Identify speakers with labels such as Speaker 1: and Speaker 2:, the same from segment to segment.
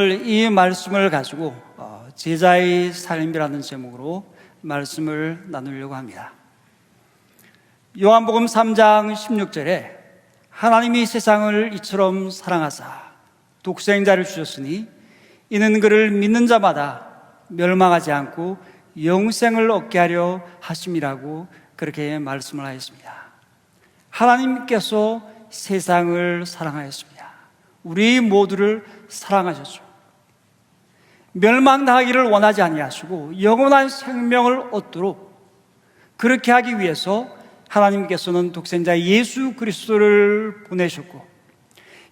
Speaker 1: 오늘 이 말씀을 가지고 제자의 삶이라는 제목으로 말씀을 나누려고 합니다. 요한복음 3장 16절에 하나님이 세상을 이처럼 사랑하사 독생자를 주셨으니 이는 그를 믿는 자마다 멸망하지 않고 영생을 얻게 하려 하심이라고 그렇게 말씀을 하였습니다. 하나님께서 세상을 사랑하였습니다. 우리 모두를 사랑하셨죠. 멸망당하기를 원하지 아니하시고 영원한 생명을 얻도록 그렇게 하기 위해서 하나님께서는 독생자 예수 그리스도를 보내셨고,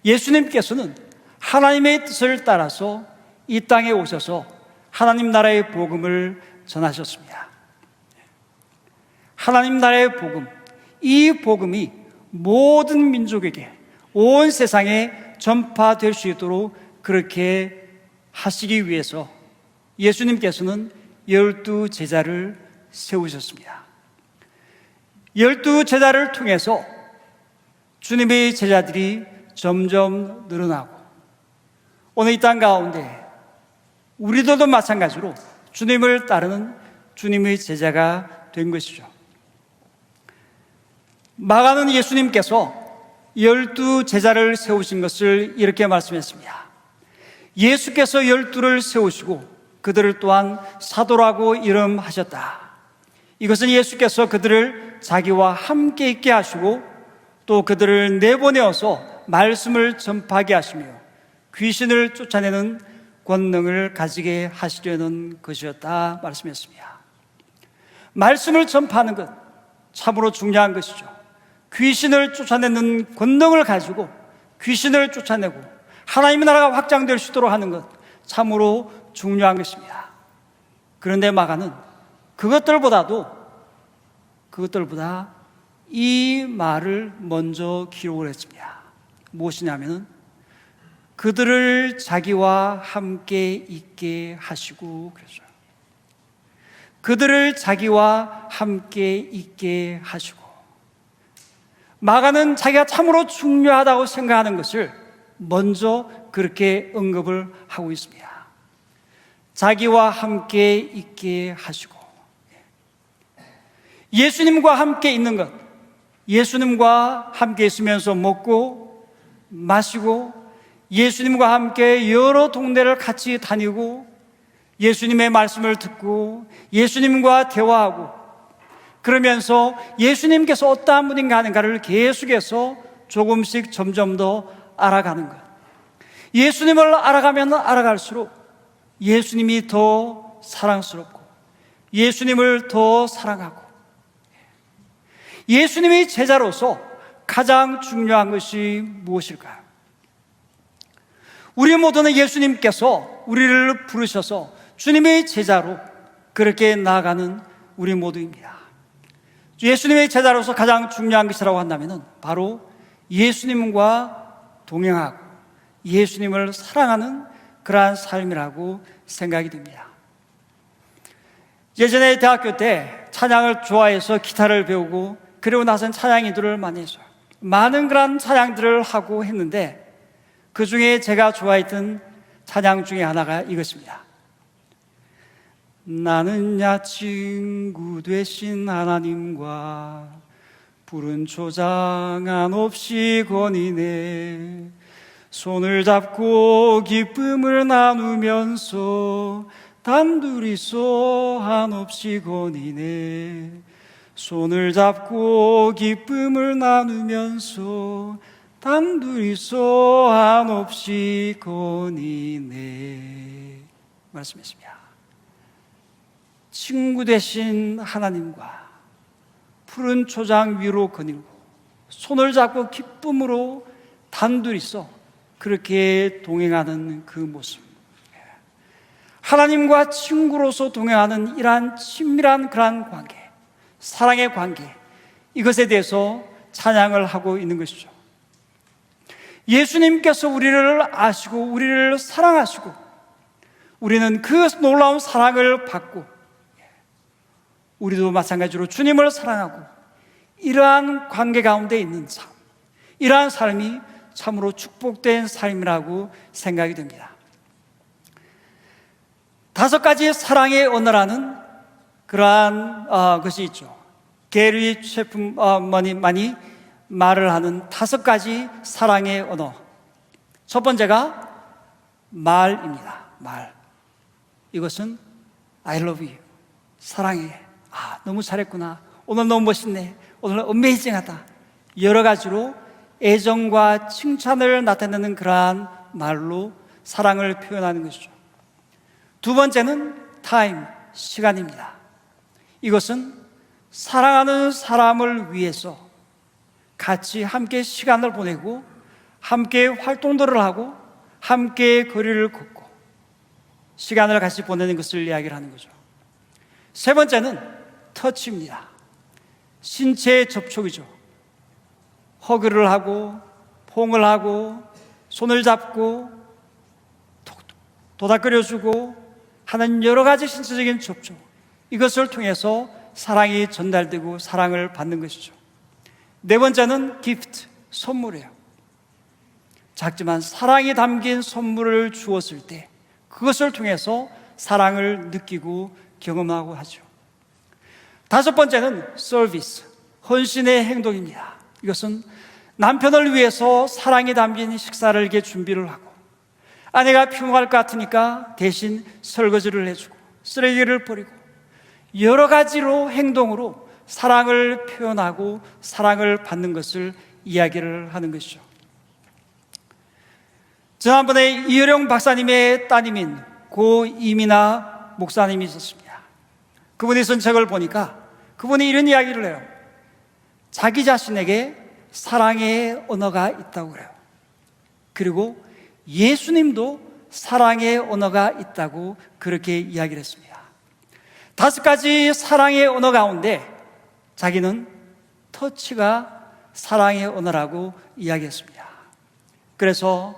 Speaker 1: 예수님께서는 하나님의 뜻을 따라서 이 땅에 오셔서 하나님 나라의 복음을 전하셨습니다. 하나님 나라의 복음, 이 복음이 모든 민족에게, 온 세상에 전파될 수 있도록 그렇게 하시기 위해서 예수님께서는 12 제자를 세우셨습니다. 12 제자를 통해서 주님의 제자들이 점점 늘어나고, 오늘 이 땅 가운데 우리들도 마찬가지로 주님을 따르는 주님의 제자가 된 것이죠. 마가는 예수님께서 12 제자를 세우신 것을 이렇게 말씀했습니다. 예수께서 12를 세우시고 그들을 또한 사도라고 이름하셨다. 이것은 예수께서 그들을 자기와 함께 있게 하시고 또 그들을 내보내어서 말씀을 전파하게 하시며 귀신을 쫓아내는 권능을 가지게 하시려는 것이었다 말씀했습니다. 말씀을 전파하는 것 참으로 중요한 것이죠. 귀신을 쫓아내는 권능을 가지고 귀신을 쫓아내고 하나님의 나라가 확장될 수 있도록 하는 것 참으로 중요한 것입니다. 그런데 마가는 그것들보다 이 말을 먼저 기록을 했습니다. 무엇이냐면 그들을 자기와 함께 있게 하시고 그랬어요. 그들을 자기와 함께 있게 하시고, 마가는 자기가 참으로 중요하다고 생각하는 것을 먼저 그렇게 언급을 하고 있습니다. 자기와 함께 있게 하시고, 예수님과 함께 있는 것, 예수님과 함께 있으면서 먹고 마시고 예수님과 함께 여러 동네를 같이 다니고 예수님의 말씀을 듣고 예수님과 대화하고, 그러면서 예수님께서 어떠한 분인가 하는가를 계속해서 조금씩 점점 더 알아가는 것. 예수님을 알아가면 알아갈수록 예수님이 더 사랑스럽고 예수님을 더 사랑하고, 예수님의 제자로서 가장 중요한 것이 무엇일까요? 우리 모두는 예수님께서 우리를 부르셔서 주님의 제자로 그렇게 나아가는 우리 모두입니다. 예수님의 제자로서 가장 중요한 것이라고 한다면 바로 예수님과 동행하고 예수님을 사랑하는 그러한 삶이라고 생각이 듭니다. 예전에 대학교 때 찬양을 좋아해서 기타를 배우고 그리고 나서는 찬양 인도를 많이 했어요. 많은 그런 찬양들을 하고 했는데 그 중에 제가 좋아했던 찬양 중에 하나가 이것입니다. 나는 야 친구 되신 하나님과 푸른 초장 한없이 거니네 손을 잡고 기쁨을 나누면서 단둘이서 한없이 거니네 손을 잡고 기쁨을 나누면서 단둘이서 한없이 거니네 말씀했습니다. 친구 되신 하나님과 푸른 초장 위로 거닐고 손을 잡고 기쁨으로 단둘이서 그렇게 동행하는 그 모습, 하나님과 친구로서 동행하는 이러한 친밀한 그러한 관계, 사랑의 관계, 이것에 대해서 찬양을 하고 있는 것이죠. 예수님께서 우리를 아시고 우리를 사랑하시고 우리는 그 놀라운 사랑을 받고 우리도 마찬가지로 주님을 사랑하고 이러한 관계 가운데 있는 삶, 이러한 삶이 참으로 축복된 삶이라고 생각이 됩니다. 5가지 사랑의 언어라는 그러한 것이 있죠. 게리 체프먼이 말을 하는 5가지 사랑의 언어. 첫 번째가 말입니다. 말. 이것은 I love you. 사랑해. 너무 잘했구나. 오늘 너무 멋있네. 오늘 어메이징하다. 여러 가지로 애정과 칭찬을 나타내는 그러한 말로 사랑을 표현하는 것이죠. 두 번째는 타임, 시간입니다. 이것은 사랑하는 사람을 위해서 같이 함께 시간을 보내고 함께 활동들을 하고 함께 거리를 걷고 시간을 같이 보내는 것을 이야기를 하는 거죠. 세 번째는 터치입니다. 신체 접촉이죠. 허그를 하고 포옹을 하고 손을 잡고 도닥거려주고 하는 여러 가지 신체적인 접촉, 이것을 통해서 사랑이 전달되고 사랑을 받는 것이죠. 네 번째는 기프트, 선물이에요. 작지만 사랑이 담긴 선물을 주었을 때 그것을 통해서 사랑을 느끼고 경험하고 하죠. 다섯 번째는 서비스, 헌신의 행동입니다. 이것은 남편을 위해서 사랑이 담긴 식사를 이렇게 준비를 하고, 아내가 피곤할 것 같으니까 대신 설거지를 해주고 쓰레기를 버리고, 여러 가지로 행동으로 사랑을 표현하고 사랑을 받는 것을 이야기를 하는 것이죠. 지난번에 이효령 박사님의 따님인 고 이민아 목사님이 있었습니다. 그분이 쓴 책을 보니까 그분이 이런 이야기를 해요. 자기 자신에게 사랑의 언어가 있다고 그래요. 그리고 예수님도 사랑의 언어가 있다고 그렇게 이야기를 했습니다. 5가지 사랑의 언어 가운데 자기는 터치가 사랑의 언어라고 이야기했습니다. 그래서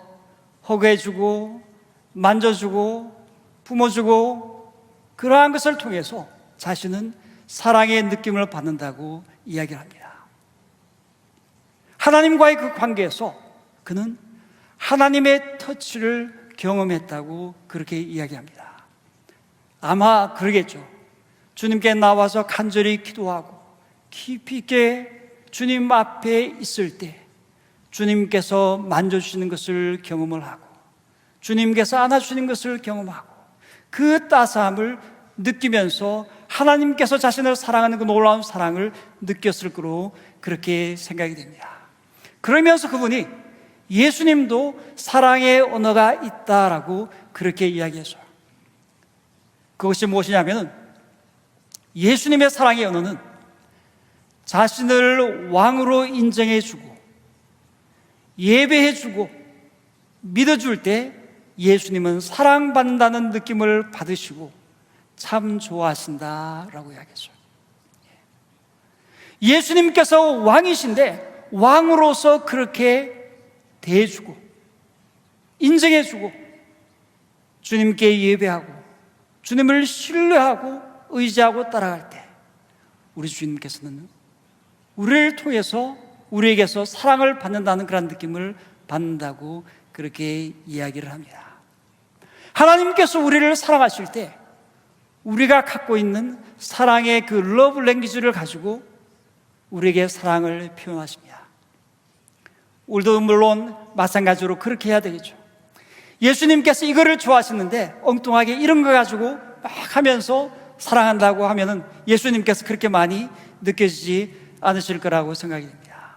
Speaker 1: 허그해주고 만져주고 품어주고 그러한 것을 통해서 자신은 사랑의 느낌을 받는다고 이야기를 합니다. 하나님과의 그 관계에서 그는 하나님의 터치를 경험했다고 그렇게 이야기합니다. 아마 그러겠죠. 주님께 나와서 간절히 기도하고 깊이 있게 주님 앞에 있을 때 주님께서 만져주시는 것을 경험을 하고 주님께서 안아주시는 것을 경험하고 그 따스함을 느끼면서 하나님께서 자신을 사랑하는 그 놀라운 사랑을 느꼈을 거로 그렇게 생각이 됩니다. 그러면서 그분이 예수님도 사랑의 언어가 있다라고 그렇게 이야기했어요. 그것이 무엇이냐면은 예수님의 사랑의 언어는 자신을 왕으로 인정해주고 예배해주고 믿어줄 때 예수님은 사랑받는다는 느낌을 받으시고 참 좋아하신다라고 이야기했어요. 예수님께서 왕이신데 왕으로서 그렇게 대해주고 인정해주고 주님께 예배하고 주님을 신뢰하고 의지하고 따라갈 때 우리 주님께서는 우리를 통해서 우리에게서 사랑을 받는다는 그런 느낌을 받는다고 그렇게 이야기를 합니다. 하나님께서 우리를 사랑하실 때 우리가 갖고 있는 사랑의 그 러브 랭귀지를 가지고 우리에게 사랑을 표현하십니다. 우리도 물론 마찬가지로 그렇게 해야 되겠죠. 예수님께서 이거를 좋아하시는데 엉뚱하게 이런 거 가지고 막 하면서 사랑한다고 하면은 예수님께서 그렇게 많이 느껴지지 않으실 거라고 생각이 됩니다.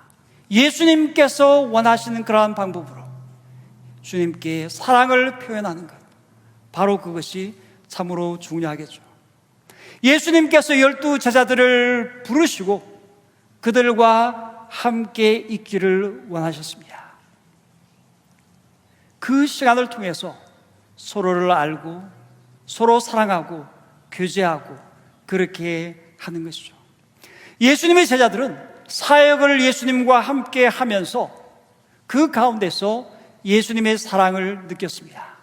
Speaker 1: 예수님께서 원하시는 그러한 방법으로 주님께 사랑을 표현하는 것, 바로 그것이 참으로 중요하겠죠. 예수님께서 12 제자들을 부르시고 그들과 함께 있기를 원하셨습니다. 그 시간을 통해서 서로를 알고 서로 사랑하고 교제하고 그렇게 하는 것이죠. 예수님의 제자들은 사역을 예수님과 함께 하면서 그 가운데서 예수님의 사랑을 느꼈습니다.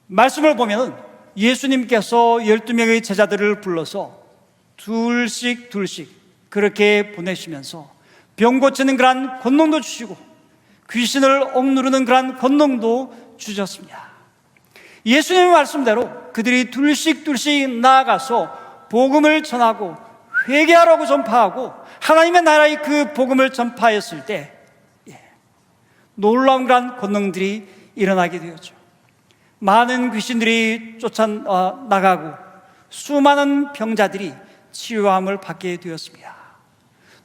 Speaker 1: 말씀을 보면 예수님께서 12명의 제자들을 불러서 둘씩 그렇게 보내시면서 병 고치는 그러한 권능도 주시고 귀신을 억누르는 그러한 권능도 주셨습니다. 예수님의 말씀대로 그들이 둘씩 나아가서 복음을 전하고 회개하라고 전파하고 하나님의 나라의 그 복음을 전파했을 때 놀라운 그런 권능들이 일어나게 되었죠. 많은 귀신들이 쫓아나가고 수많은 병자들이 치유함을 받게 되었습니다.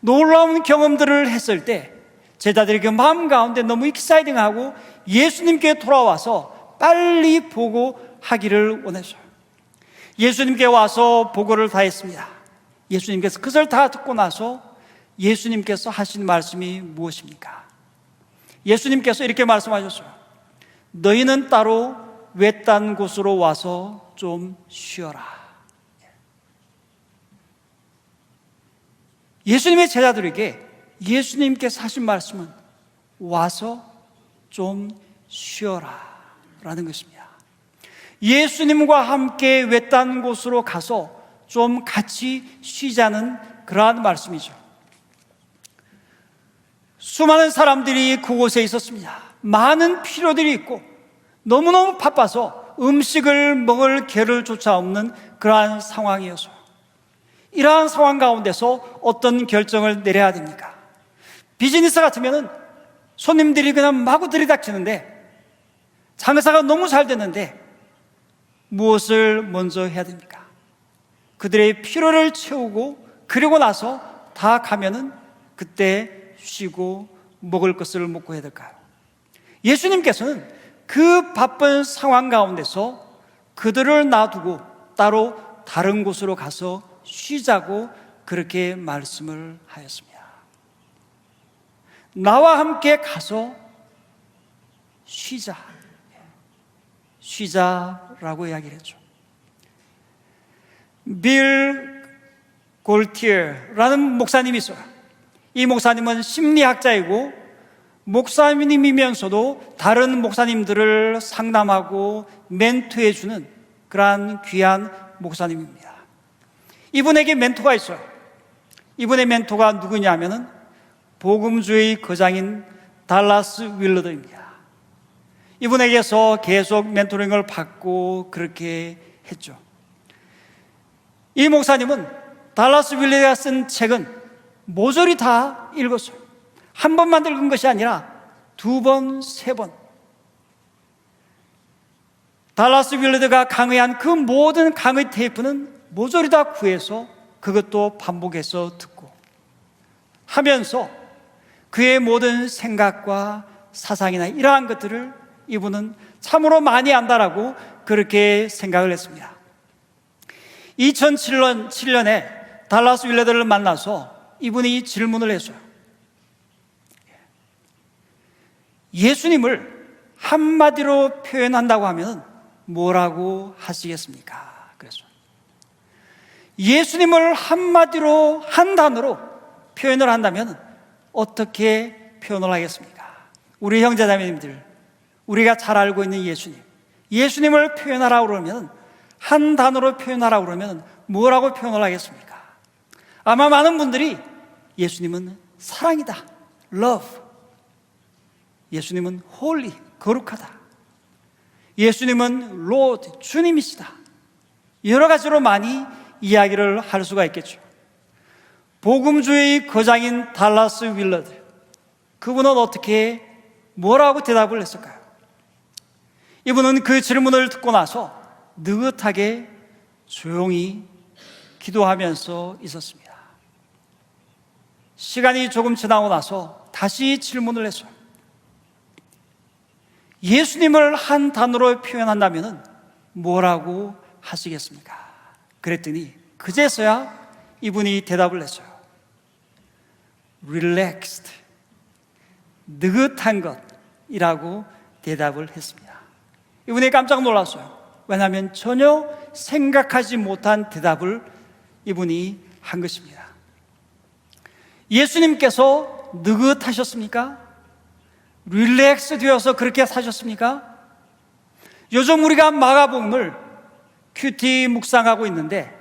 Speaker 1: 놀라운 경험들을 했을 때 제자들이 그 마음 가운데 너무 익사이딩하고 예수님께 돌아와서 빨리 보고하기를 원했어요. 예수님께 와서 보고를 다 했습니다. 예수님께서 그것을 다 듣고 나서 예수님께서 하신 말씀이 무엇입니까? 예수님께서 이렇게 말씀하셨어요. 너희는 따로 외딴 곳으로 와서 좀 쉬어라. 예수님의 제자들에게 예수님께서 하신 말씀은 와서 좀 쉬어라 라는 것입니다. 예수님과 함께 외딴 곳으로 가서 좀 같이 쉬자는 그러한 말씀이죠. 수많은 사람들이 그곳에 있었습니다. 많은 필요들이 있고 너무너무 바빠서 음식을 먹을 겨를 조차 없는 그러한 상황이어서 이러한 상황 가운데서 어떤 결정을 내려야 됩니까? 비즈니스 같으면 손님들이 그냥 마구 들이닥치는데 장사가 너무 잘 됐는데 무엇을 먼저 해야 됩니까? 그들의 필요를 채우고 그리고 나서 다 가면은 그때 쉬고 먹을 것을 먹고 해야 될까요? 예수님께서는 그 바쁜 상황 가운데서 그들을 놔두고 따로 다른 곳으로 가서 쉬자고 그렇게 말씀을 하였습니다. 나와 함께 가서 쉬자라고 이야기를 했죠. 빌 골티어라는 목사님이 있어요. 이 목사님은 심리학자이고 목사님이면서도 다른 목사님들을 상담하고 멘토해주는 그러한 귀한 목사님입니다. 이분에게 멘토가 있어요. 이분의 멘토가 누구냐면은 복음주의 거장인 달라스 윌러드입니다. 이분에게서 계속 멘토링을 받고 그렇게 했죠. 이 목사님은 달라스 윌러드가 쓴 책은 모조리 다 읽었어요. 한 번만 읽은 것이 아니라 두 번, 세 번. 달라스 윌러드가 강의한 그 모든 강의 테이프는 모조리 다 구해서 그것도 반복해서 듣고 하면서 그의 모든 생각과 사상이나 이러한 것들을 이분은 참으로 많이 안다라고 그렇게 생각을 했습니다. 2007년에 달라스 윌러드를 만나서 이분이 질문을 했어요. 예수님을 한마디로 표현한다고 하면 뭐라고 하시겠습니까? 그래서 예수님을 한마디로 한 단어로 표현을 한다면 어떻게 표현을 하겠습니까? 우리 형제자매님들, 우리가 잘 알고 있는 예수님을 표현하라고 그러면 한 단어로 표현하라고 그러면 뭐라고 표현을 하겠습니까? 아마 많은 분들이 예수님은 사랑이다, love. 예수님은 holy, 거룩하다. 예수님은 Lord, 주님이시다. 여러 가지로 많이 이야기를 할 수가 있겠죠. 복음주의 거장인 달라스 윌러드, 그분은 어떻게 뭐라고 대답을 했을까요? 이분은 그 질문을 듣고 나서 느긋하게 조용히 기도하면서 있었습니다. 시간이 조금 지나고 나서 다시 질문을 했어요. 예수님을 한 단어로 표현한다면 뭐라고 하시겠습니까? 그랬더니 그제서야 이분이 대답을 했어요. Relaxed, 느긋한 것이라고 대답을 했습니다. 이분이 깜짝 놀랐어요. 왜냐하면 전혀 생각하지 못한 대답을 이분이 한 것입니다. 예수님께서 느긋하셨습니까? 릴렉스 되어서 그렇게 사셨습니까? 요즘 우리가 마가복음을 큐티 묵상하고 있는데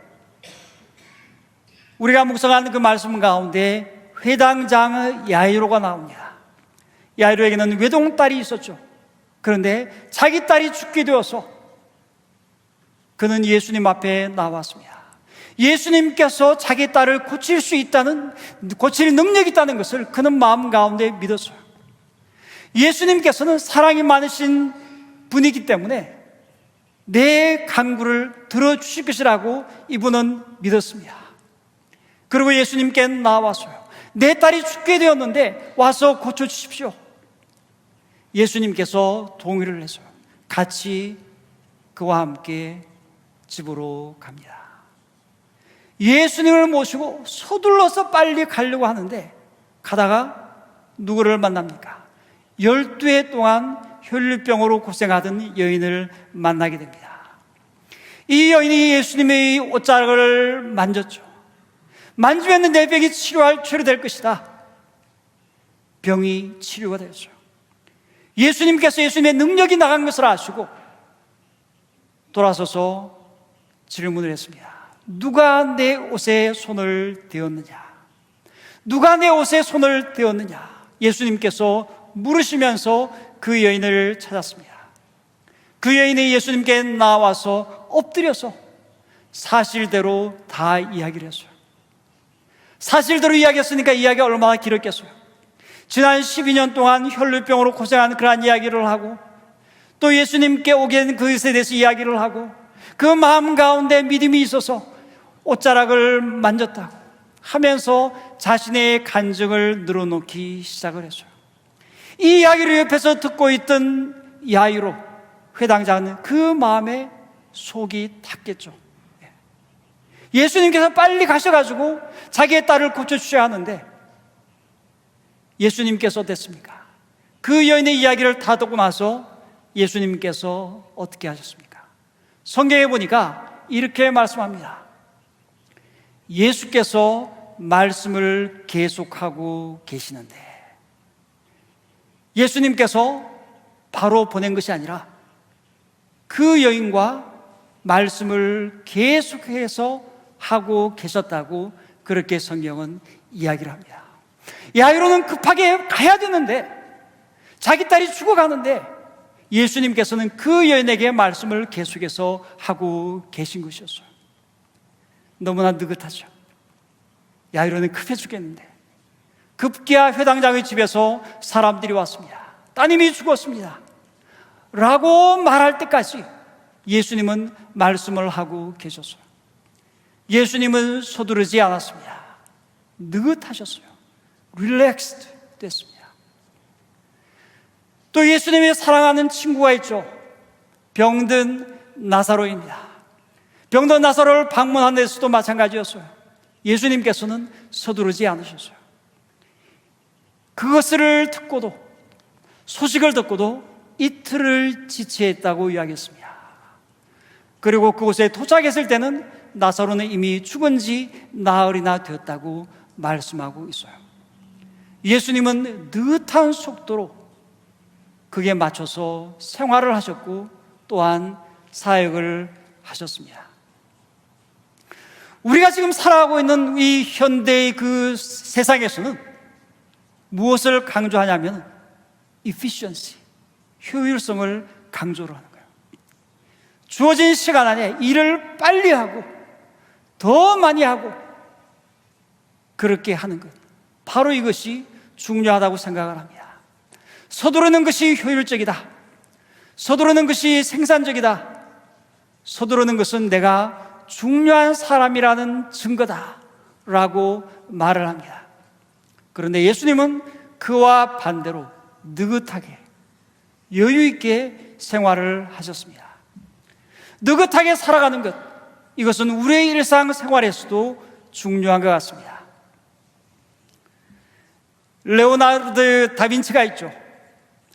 Speaker 1: 우리가 묵상하는 그 말씀 가운데 회당장 야이로가 나옵니다. 야이로에게는 외동딸이 있었죠. 그런데 자기 딸이 죽게 되어서 그는 예수님 앞에 나왔습니다. 예수님께서 자기 딸을 고칠 수 있다는, 고칠 능력이 있다는 것을 그는 마음 가운데 믿었어요. 예수님께서는 사랑이 많으신 분이기 때문에 내 간구를 들어주실 것이라고 이분은 믿었습니다. 그리고 예수님께 나와서요, 내 딸이 죽게 되었는데 와서 고쳐주십시오. 예수님께서 동의를 해서 같이 그와 함께 집으로 갑니다. 예수님을 모시고 서둘러서 빨리 가려고 하는데 가다가 누구를 만납니까? 12해 동안 혈류병으로 고생하던 여인을 만나게 됩니다. 이 여인이 예수님의 옷자락을 만졌죠. 만지면 내 병이 치료될 것이다. 병이 치료가 되었어요. 예수님께서 예수님의 능력이 나간 것을 아시고 돌아서서 질문을 했습니다. 누가 내 옷에 손을 대었느냐? 누가 내 옷에 손을 대었느냐? 예수님께서 물으시면서 그 여인을 찾았습니다. 그 여인이 예수님께 나와서 엎드려서 사실대로 다 이야기를 했어요. 사실대로 이야기했으니까 이야기가 얼마나 길었겠어요. 지난 12년 동안 혈류병으로 고생한 그러한 이야기를 하고 또 예수님께 오게 된 그것에 대해서 이야기를 하고 그 마음 가운데 믿음이 있어서 옷자락을 만졌다고 하면서 자신의 간증을 늘어놓기 시작을 했어요. 이 이야기를 옆에서 듣고 있던 야이로 회당장은 그 마음에 속이 탔겠죠. 예수님께서 빨리 가셔가지고 자기의 딸을 고쳐주셔야 하는데 예수님께서 됐습니까? 그 여인의 이야기를 다 듣고 나서 예수님께서 어떻게 하셨습니까? 성경에 보니까 이렇게 말씀합니다. 예수께서 말씀을 계속하고 계시는데 예수님께서 바로 보낸 것이 아니라 그 여인과 말씀을 계속해서 하고 계셨다고 그렇게 성경은 이야기를 합니다. 야이로는 급하게 가야 되는데 자기 딸이 죽어가는데 예수님께서는 그 여인에게 말씀을 계속해서 하고 계신 것이었어요. 너무나 느긋하죠. 야이로는 급해 죽겠는데 급기야 회당장의 집에서 사람들이 왔습니다. 따님이 죽었습니다 라고 말할 때까지 예수님은 말씀을 하고 계셨어요. 예수님은 서두르지 않았습니다. 느긋하셨어요. 릴렉스드 됐습니다. 또 예수님이 사랑하는 친구가 있죠. 병든 나사로입니다. 병든 나사로를 방문한 데서도 마찬가지였어요. 예수님께서는 서두르지 않으셨어요. 그것을 듣고도, 소식을 듣고도 이틀을 지체했다고 이야기했습니다. 그리고 그곳에 도착했을 때는 나사로는 이미 죽은 지 나흘이나 되었다고 말씀하고 있어요. 예수님은 느긋한 속도로 그게 맞춰서 생활을 하셨고 또한 사역을 하셨습니다. 우리가 지금 살아가고 있는 이 현대의 그 세상에서는 무엇을 강조하냐면 efficiency, 효율성을 강조를 하는 거예요. 주어진 시간 안에 일을 빨리 하고 더 많이 하고 그렇게 하는 것, 바로 이것이 중요하다고 생각을 합니다. 서두르는 것이 효율적이다, 서두르는 것이 생산적이다, 서두르는 것은 내가 중요한 사람이라는 증거다 라고 말을 합니다. 그런데 예수님은 그와 반대로 느긋하게 여유 있게 생활을 하셨습니다. 느긋하게 살아가는 것, 이것은 우리의 일상생활에서도 중요한 것 같습니다. 레오나르도 다빈치가 있죠.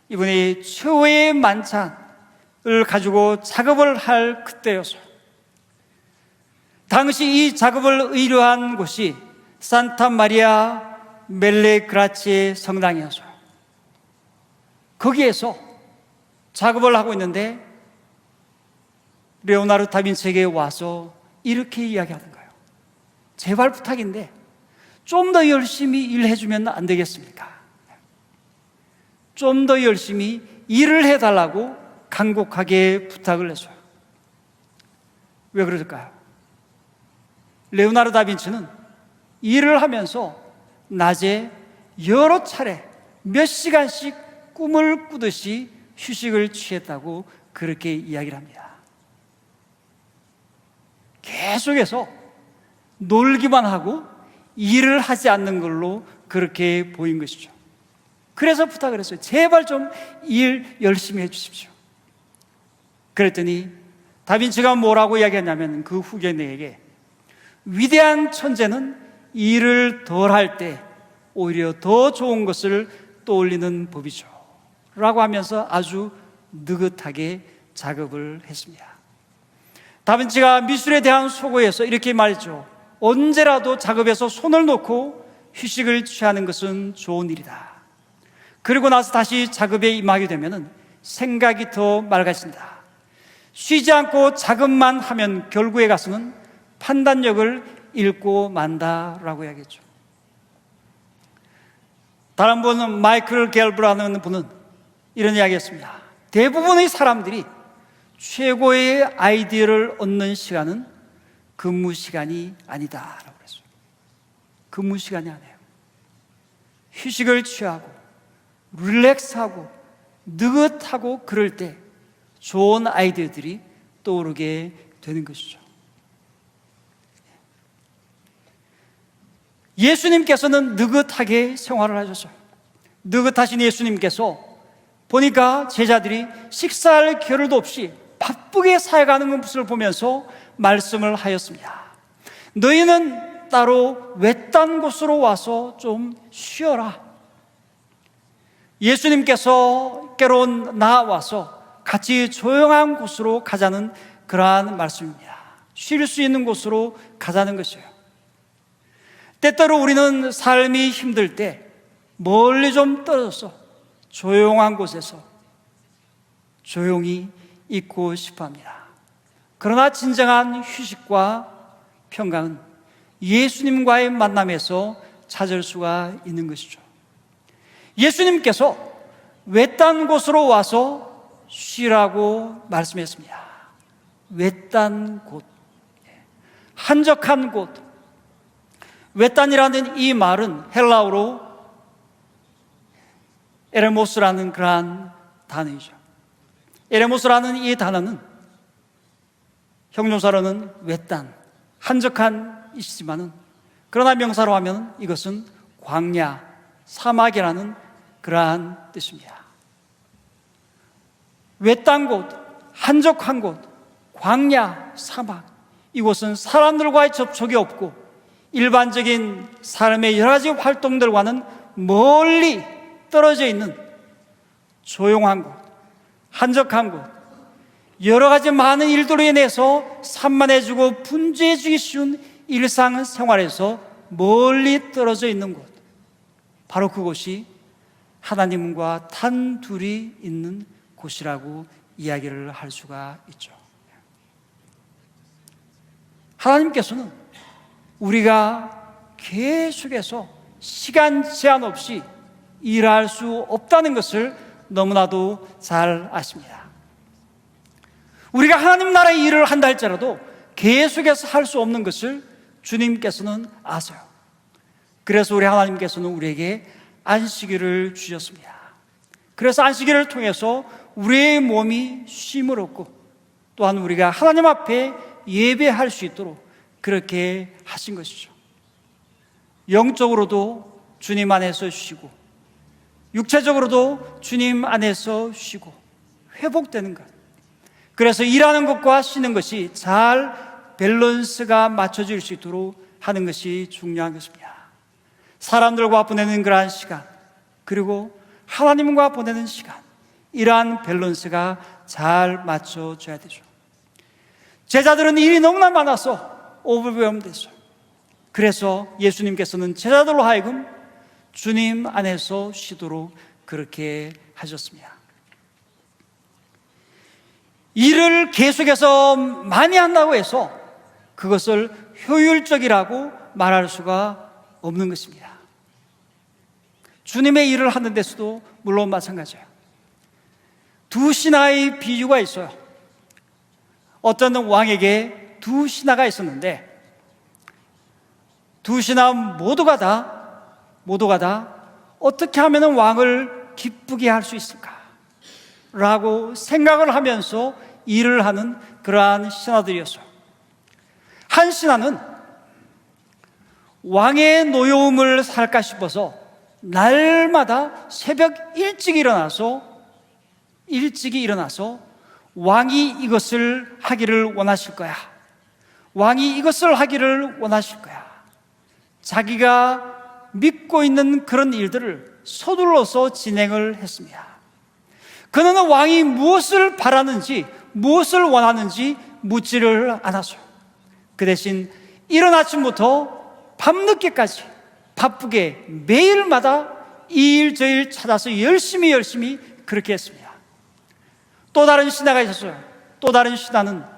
Speaker 1: 이분이 최후의 만찬을 가지고 작업을 할 그때였어요. 당시 이 작업을 의뢰한 곳이 산타 마리아 멜레 그라치의 성당이었어요. 거기에서 작업을 하고 있는데 레오나르도 다빈치에게 와서 이렇게 이야기하는 거예요. 제발 부탁인데 좀 더 열심히 일해주면 안 되겠습니까? 좀 더 열심히 일을 해달라고 간곡하게 부탁을 했어요. 왜 그럴까요? 레오나르도 다빈치는 일을 하면서 낮에 여러 차례 몇 시간씩 꿈을 꾸듯이 휴식을 취했다고 그렇게 이야기를 합니다. 계속해서 놀기만 하고 일을 하지 않는 걸로 그렇게 보인 것이죠. 그래서 부탁을 했어요. 제발 좀 일 열심히 해주십시오. 그랬더니 다빈치가 뭐라고 이야기했냐면 그 후견에게 위대한 천재는 일을 덜 할 때 오히려 더 좋은 것을 떠올리는 법이죠 라고 하면서 아주 느긋하게 작업을 했습니다. 다빈치가 미술에 대한 소고에서 이렇게 말했죠. 언제라도 작업에서 손을 놓고 휴식을 취하는 것은 좋은 일이다. 그리고 나서 다시 작업에 임하게 되면 생각이 더 맑아진다. 쉬지 않고 작업만 하면 결국에 가서는 판단력을 잃고 만다라고 이야기했죠. 다른 분은 마이클 갤브라는 분은 이런 이야기했습니다. 대부분의 사람들이 최고의 아이디어를 얻는 시간은 근무 시간이 아니다라고 그랬어요. 근무 시간이 아니에요. 휴식을 취하고 릴렉스하고 느긋하고 그럴 때 좋은 아이디어들이 떠오르게 되는 것이죠. 예수님께서는 느긋하게 생활을 하셨어요. 느긋하신 예수님께서 보니까 제자들이 식사할 겨를도 없이 바쁘게 살아가는 것을 보면서 말씀을 하였습니다. 너희는 따로 외딴 곳으로 와서 좀 쉬어라. 예수님께서께로 나와서 같이 조용한 곳으로 가자는 그러한 말씀입니다. 쉴 수 있는 곳으로 가자는 것이에요. 때때로 우리는 삶이 힘들 때 멀리 좀 떨어져서 조용한 곳에서 조용히 있고 싶어 합니다. 그러나 진정한 휴식과 평강은 예수님과의 만남에서 찾을 수가 있는 것이죠. 예수님께서 외딴 곳으로 와서 쉬라고 말씀했습니다. 외딴 곳, 한적한 곳. 외딴이라는 이 말은 헬라어로 에레모스라는 그러한 단어이죠. 에레모스라는 이 단어는 형용사로는 외딴, 한적한 이시지만은 그러나 명사로 하면 이것은 광야, 사막이라는 그러한 뜻입니다. 외딴 곳, 한적한 곳, 광야, 사막, 이곳은 사람들과의 접촉이 없고 일반적인 삶의 여러 가지 활동들과는 멀리 떨어져 있는 조용한 곳, 한적한 곳, 여러 가지 많은 일들로 인해서 산만해지고 분주해지기 쉬운 일상생활에서 멀리 떨어져 있는 곳, 바로 그곳이 하나님과 단둘이 있는 곳이라고 이야기를 할 수가 있죠. 하나님께서는 우리가 계속해서 시간 제한 없이 일할 수 없다는 것을 너무나도 잘 아십니다. 우리가 하나님 나라의 일을 한다 할지라도 계속해서 할 수 없는 것을 주님께서는 아세요. 그래서 우리 하나님께서는 우리에게 안식일을 주셨습니다. 그래서 안식일을 통해서 우리의 몸이 쉼을 얻고 또한 우리가 하나님 앞에 예배할 수 있도록 그렇게 하신 것이죠. 영적으로도 주님 안에서 쉬고 육체적으로도 주님 안에서 쉬고 회복되는 것. 그래서 일하는 것과 쉬는 것이 잘 밸런스가 맞춰질 수 있도록 하는 것이 중요한 것입니다. 사람들과 보내는 그러한 시간, 그리고 하나님과 보내는 시간, 이러한 밸런스가 잘 맞춰져야 되죠. 제자들은 일이 너무나 많아서 오버웨엄 됐어요. 그래서 예수님께서는 제자들로 하여금 주님 안에서 쉬도록 그렇게 하셨습니다. 일을 계속해서 많이 한다고 해서 그것을 효율적이라고 말할 수가 없는 것입니다. 주님의 일을 하는 데서도 물론 마찬가지예요. 두 신하의 비유가 있어요. 어떤 왕에게 두 신하가 있었는데 두 신하 모두가 다 어떻게 하면 왕을 기쁘게 할 수 있을까? 라고 생각을 하면서 일을 하는 그러한 신하들이었어요. 한 신하는 왕의 노여움을 살까 싶어서 날마다 새벽 일찍 일어나서 왕이 이것을 하기를 원하실 거야. 왕이 이것을 하기를 원하실 거야. 자기가 믿고 있는 그런 일들을 서둘러서 진행을 했습니다. 그는 왕이 무엇을 바라는지, 무엇을 원하는지 묻지를 않았어요. 그 대신 이른 아침부터 밤늦게까지 바쁘게 매일마다 이 일 저 일 찾아서 열심히 그렇게 했습니다. 또 다른 신하가 있었어요. 또 다른 신하는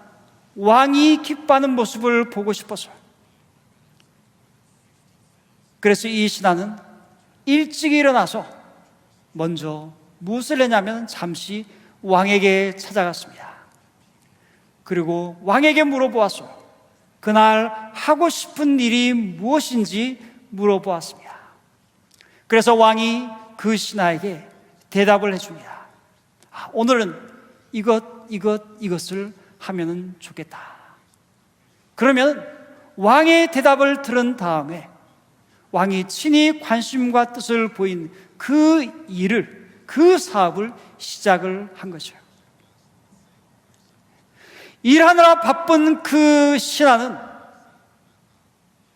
Speaker 1: 왕이 기뻐하는 모습을 보고 싶었어요. 그래서 이 신하는 일찍 일어나서 먼저 무엇을 했냐면 잠시 왕에게 찾아갔습니다. 그리고 왕에게 물어보았어요. 그날 하고 싶은 일이 무엇인지 물어보았습니다. 그래서 왕이 그 신하에게 대답을 해줍니다. 오늘은 이것을 하면 좋겠다. 그러면 왕의 대답을 들은 다음에 왕이 친히 관심과 뜻을 보인 그 일을, 그 사업을 시작을 한 거죠. 일하느라 바쁜 그 신하는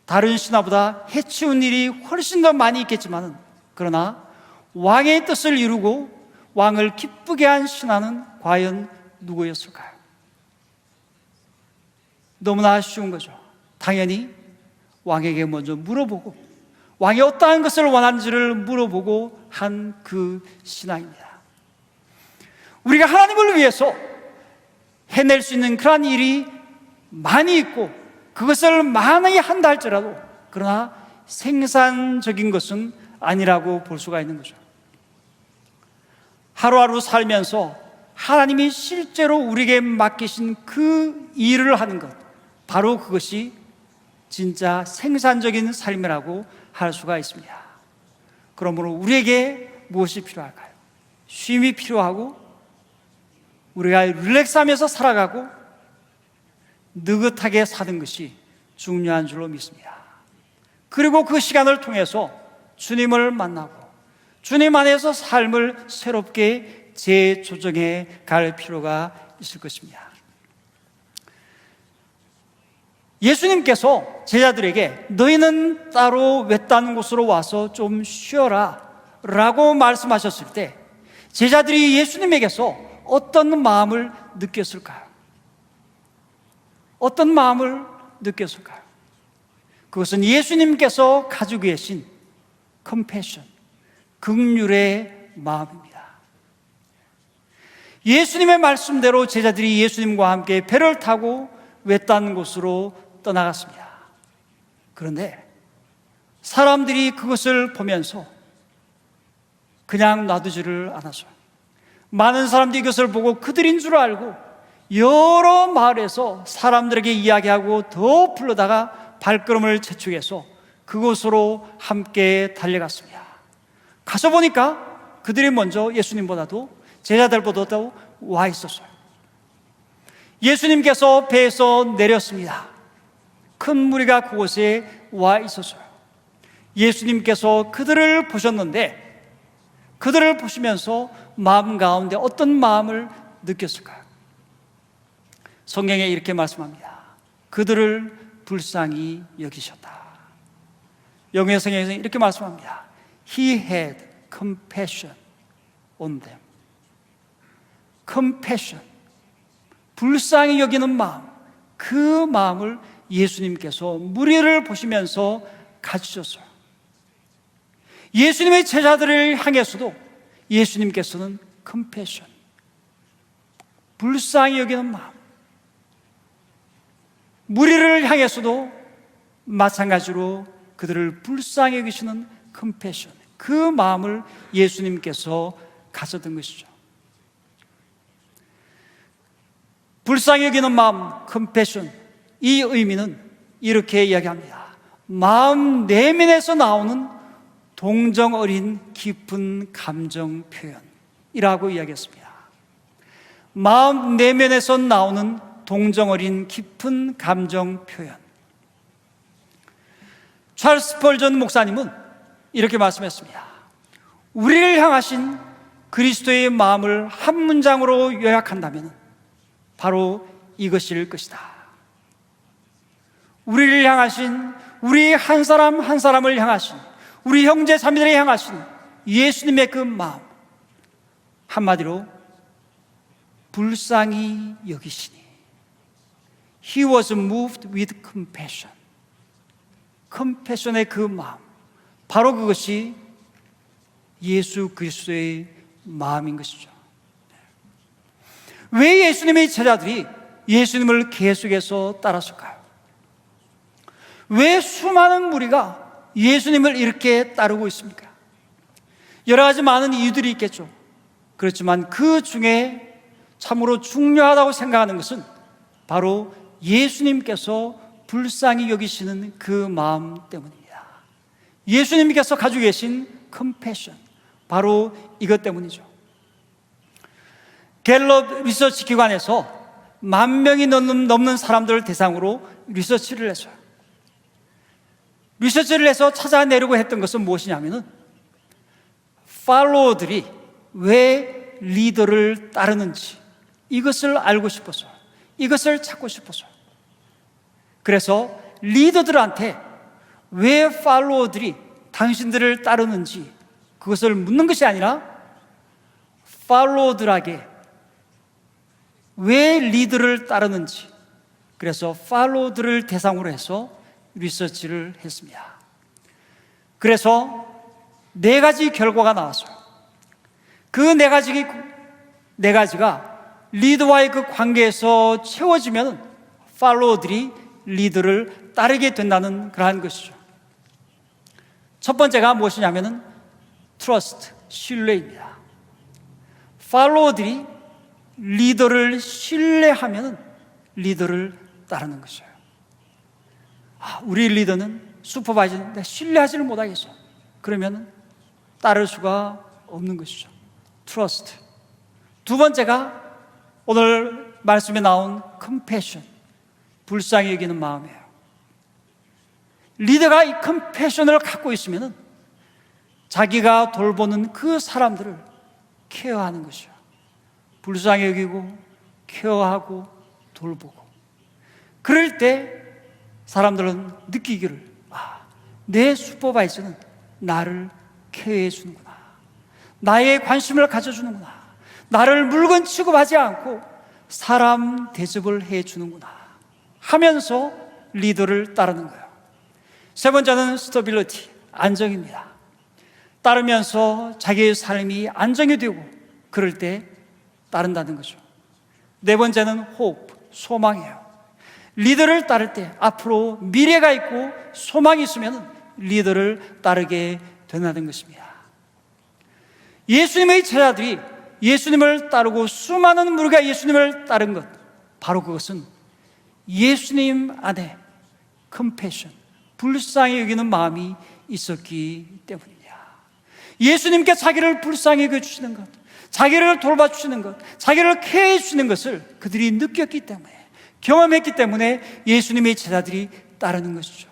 Speaker 1: 다른 신하보다 해치운 일이 훨씬 더 많이 있겠지만, 그러나 왕의 뜻을 이루고 왕을 기쁘게 한 신하는 과연 누구였을까요? 너무나 쉬운 거죠. 당연히 왕에게 먼저 물어보고 왕이 어떠한 것을 원하는지를 물어보고 한 그 신하입니다. 우리가 하나님을 위해서 해낼 수 있는 그러한 일이 많이 있고 그것을 많이 한다 할지라도 그러나 생산적인 것은 아니라고 볼 수가 있는 거죠. 하루하루 살면서 하나님이 실제로 우리에게 맡기신 그 일을 하는 것, 바로 그것이 진짜 생산적인 삶이라고 할 수가 있습니다. 그러므로 우리에게 무엇이 필요할까요? 쉼이 필요하고 우리가 릴렉스하면서 살아가고 느긋하게 사는 것이 중요한 줄로 믿습니다. 그리고 그 시간을 통해서 주님을 만나고 주님 안에서 삶을 새롭게 재조정해 갈 필요가 있을 것입니다. 예수님께서 제자들에게 너희는 따로 외딴 곳으로 와서 좀 쉬어라 라고 말씀하셨을 때 제자들이 예수님에게서 어떤 마음을 느꼈을까요? 어떤 마음을 느꼈을까요? 그것은 예수님께서 가지고 계신 컴패션, 긍휼의 마음입니다. 예수님의 말씀대로 제자들이 예수님과 함께 배를 타고 외딴 곳으로 떠나갔습니다. 그런데 사람들이 그것을 보면서 그냥 놔두지를 않았어요. 많은 사람들이 이것을 보고 그들인 줄 알고 여러 마을에서 사람들에게 이야기하고 더 불러다가 발걸음을 재촉해서 그곳으로 함께 달려갔습니다. 가서 보니까 그들이 먼저 예수님보다도 제자들보다도 와 있었어요. 예수님께서 배에서 내렸습니다. 큰 무리가 그곳에 와 있었어요. 예수님께서 그들을 보셨는데 그들을 보시면서 마음 가운데 어떤 마음을 느꼈을까요? 성경에 이렇게 말씀합니다. 그들을 불쌍히 여기셨다. 영어 성경에서 이렇게 말씀합니다. He had compassion on them. compassion, 불쌍히 여기는 마음, 그 마음을 예수님께서 무리를 보시면서 가지셨어요. 예수님의 제자들을 향해서도 예수님께서는 compassion, 불쌍히 여기는 마음, 무리를 향해서도 마찬가지로 그들을 불쌍히 여기시는 compassion, 그 마음을 예수님께서 가졌던 것이죠. 불쌍히 여기는 마음, compassion, 이 의미는 이렇게 이야기합니다. 마음 내면에서 나오는 동정 어린 깊은 감정 표현이라고 이야기했습니다. 마음 내면에서 나오는 동정 어린 깊은 감정 표현. 찰스 스펄전 목사님은 이렇게 말씀했습니다. 우리를 향하신 그리스도의 마음을 한 문장으로 요약한다면 바로 이것일 것이다. 우리를 향하신, 우리 한 사람 한 사람을 향하신, 우리 형제 자매들을 향하신 예수님의 그 마음, 한마디로 불쌍히 여기시니 He was moved with compassion. 컴패션의 그 마음, 바로 그것이 예수 그리스도의 마음인 것이죠. 왜 예수님의 제자들이 예수님을 계속해서 따랐을까요? 왜 수많은 무리가 예수님을 이렇게 따르고 있습니까? 여러 가지 많은 이유들이 있겠죠. 그렇지만 그 중에 참으로 중요하다고 생각하는 것은 바로 예수님께서 불쌍히 여기시는 그 마음 때문입니다. 예수님께서 가지고 계신 컴패션, 바로 이것 때문이죠. 갤럽 리서치 기관에서 10,000명이 넘는 사람들을 대상으로 리서치를 했어요. 리서치를 해서 찾아내려고 했던 것은 무엇이냐면은 팔로워들이 왜 리더를 따르는지 이것을 알고 싶어서요. 이것을 찾고 싶어서요. 그래서 리더들한테 왜 팔로워들이 당신들을 따르는지 그것을 묻는 것이 아니라 팔로워들에게 왜 리더를 따르는지, 그래서 팔로워들을 대상으로 해서 리서치를 했습니다. 그래서 4가지 결과가 나왔어요. 그 4가지가 리더와의 그 관계에서 채워지면 팔로워들이 리더를 따르게 된다는 그러한 것이죠. 첫 번째가 무엇이냐면은 트러스트, 신뢰입니다. 팔로워들이 리더를 신뢰하면 리더를 따르는 것이에요. 우리 리더는 슈퍼바이저인데 신뢰하지를 못하겠어. 그러면 따를 수가 없는 것이죠. 트러스트. 두 번째가 오늘 말씀에 나온 컴패션, 불쌍히 여기는 마음이에요. 리더가 이 컴패션을 갖고 있으면 자기가 돌보는 그 사람들을 케어하는 것이요. 불쌍히 여기고 케어하고 돌보고. 그럴 때 사람들은 느끼기를 내 슈퍼바이저는 나를 케어해 주는구나. 나의 관심을 가져주는구나. 나를 물건 취급하지 않고 사람 대접을 해 주는구나 하면서 리더를 따르는 거예요. 세 번째는 스테빌리티, 안정입니다. 따르면서 자기의 삶이 안정이 되고 그럴 때 따른다는 거죠. 네 번째는 호프, 소망이에요. 리더를 따를 때 앞으로 미래가 있고 소망이 있으면 리더를 따르게 된다는 것입니다. 예수님의 제자들이 예수님을 따르고 수많은 무리가 예수님을 따른 것, 바로 그것은 예수님 안에 컴패션, 불쌍히 여기는 마음이 있었기 때문입니다. 예수님께 자기를 불쌍히 여겨주시는 것, 자기를 돌봐주시는 것, 자기를 케어해 주시는 것을 그들이 느꼈기 때문에, 경험했기 때문에 예수님의 제자들이 따르는 것이죠.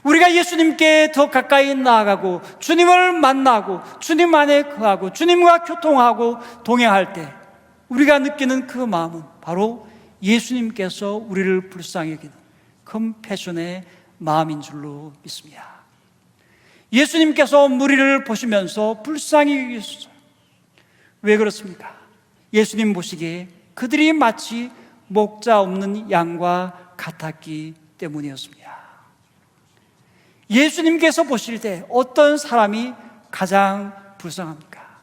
Speaker 1: 우리가 예수님께 더 가까이 나아가고 주님을 만나고 주님 안에 거하고 주님과 교통하고 동행할 때 우리가 느끼는 그 마음은 바로 예수님께서 우리를 불쌍히 여기는 컴패션의 마음인 줄로 믿습니다. 예수님께서 무리를 보시면서 불쌍히 여기셨어요. 왜 그렇습니까? 예수님 보시기에 그들이 마치 목자 없는 양과 같았기 때문이었습니다. 예수님께서 보실 때 어떤 사람이 가장 불쌍합니까?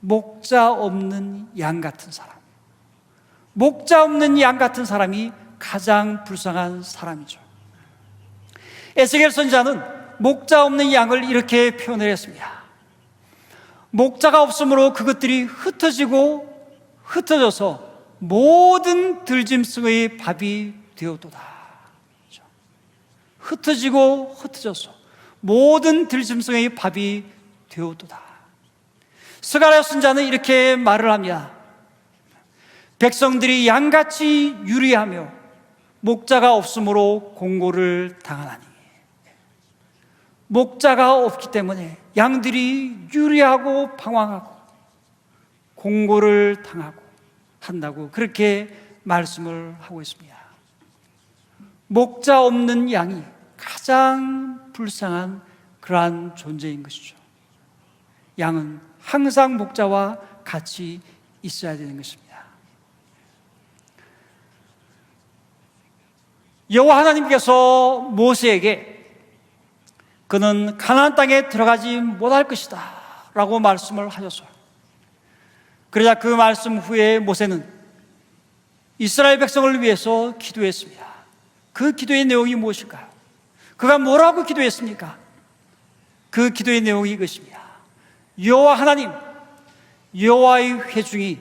Speaker 1: 목자 없는 양 같은 사람. 목자 없는 양 같은 사람이 가장 불쌍한 사람이죠. 에스겔 선지자는 목자 없는 양을 이렇게 표현을 했습니다. 목자가 없으므로 그것들이 흩어져서 모든 들짐승의 밥이 되었도다. 흩어지고 흩어져서 모든 들짐승의 밥이 되었도다. 스가랴 선지자는 이렇게 말을 합니다. 백성들이 양같이 유리하며 목자가 없으므로 공고를 당하나니. 목자가 없기 때문에 양들이 유리하고 방황하고 공고를 당하고 한다고 그렇게 말씀을 하고 있습니다. 목자 없는 양이 가장 불쌍한 그러한 존재인 것이죠. 양은 항상 목자와 같이 있어야 되는 것입니다. 여호와 하나님께서 모세에게 그는 가나안 땅에 들어가지 못할 것이다 라고 말씀을 하셨어요. 그러자 그 말씀 후에 모세는 이스라엘 백성을 위해서 기도했습니다. 그 기도의 내용이 무엇일까요? 그가 뭐라고 기도했습니까? 그 기도의 내용이 이것입니다. 여호와 하나님, 여호와의 회중이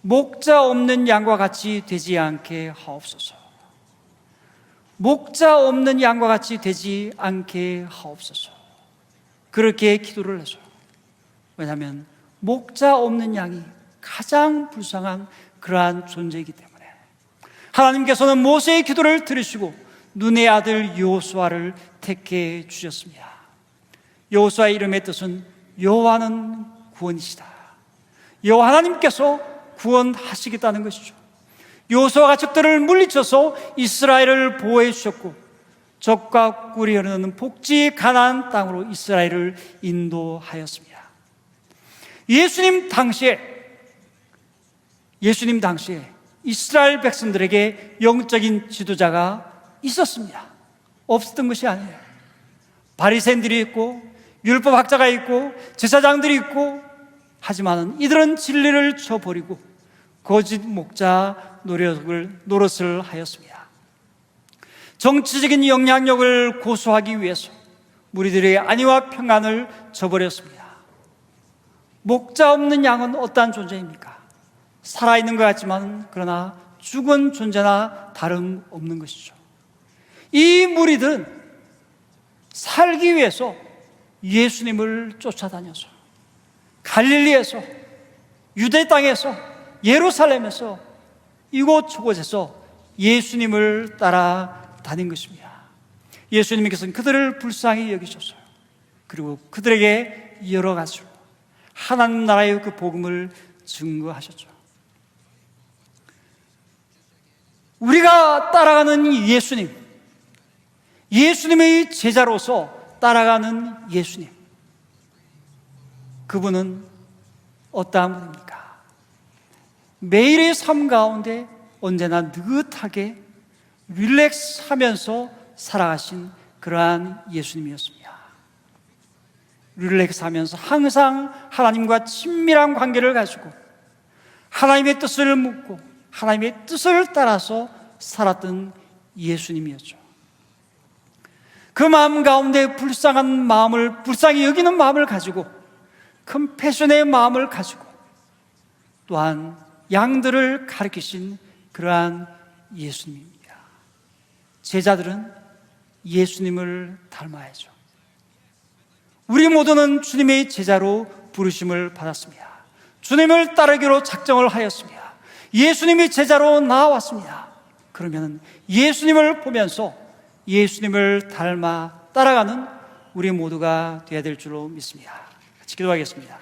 Speaker 1: 목자 없는 양과 같이 되지 않게 하옵소서. 목자 없는 양과 같이 되지 않게 하옵소서. 그렇게 기도를 해서. 왜냐하면 목자 없는 양이 가장 불쌍한 그러한 존재이기 때문에 하나님께서는 모세의 기도를 들으시고 눈의 아들 여호수아를 택해 주셨습니다. 여호수아의 이름의 뜻은 여호와는 구원이시다. 여호와 하나님께서 구원하시겠다는 것이죠. 여호수아가 적들을 물리쳐서 이스라엘을 보호해 주셨고 적과 꿀이 흐르는 복지 가나안 땅으로 이스라엘을 인도하였습니다. 예수님 당시에 이스라엘 백성들에게 영적인 지도자가 있었습니다. 없었던 것이 아니에요. 바리새인들이 있고 율법학자가 있고 제사장들이 있고, 하지만 이들은 진리를 저버리고 거짓 목자 노릇을 하였습니다. 정치적인 영향력을 고수하기 위해서 무리들의 안위와 평안을 저버렸습니다. 목자 없는 양은 어떠한 존재입니까? 살아있는 것 같지만 그러나 죽은 존재나 다름없는 것이죠. 이 무리들은 살기 위해서 예수님을 쫓아다녀서 갈릴리에서, 유대 땅에서, 예루살렘에서 이곳저곳에서 예수님을 따라다닌 것입니다. 예수님께서는 그들을 불쌍히 여기셨어요. 그리고 그들에게 여러 가지로 하나님 나라의 그 복음을 증거하셨죠. 우리가 따라가는 예수님의 제자로서 따라가는 예수님, 그분은 어떠한 분입니까? 매일의 삶 가운데 언제나 느긋하게 릴렉스하면서 살아가신 그러한 예수님이었습니다. 릴렉스하면서 항상 하나님과 친밀한 관계를 가지고 하나님의 뜻을 묻고 하나님의 뜻을 따라서 살았던 예수님이었죠. 그 마음 가운데 불쌍히 여기는 마음을 가지고 컴패션의 마음을 가지고 또한 양들을 가르치신 그러한 예수님입니다. 제자들은 예수님을 닮아야죠. 우리 모두는 주님의 제자로 부르심을 받았습니다. 주님을 따르기로 작정을 하였습니다. 예수님이 제자로 나왔습니다. 그러면 예수님을 보면서 예수님을 닮아 따라가는 우리 모두가 되어야 될 줄로 믿습니다. 같이 기도하겠습니다.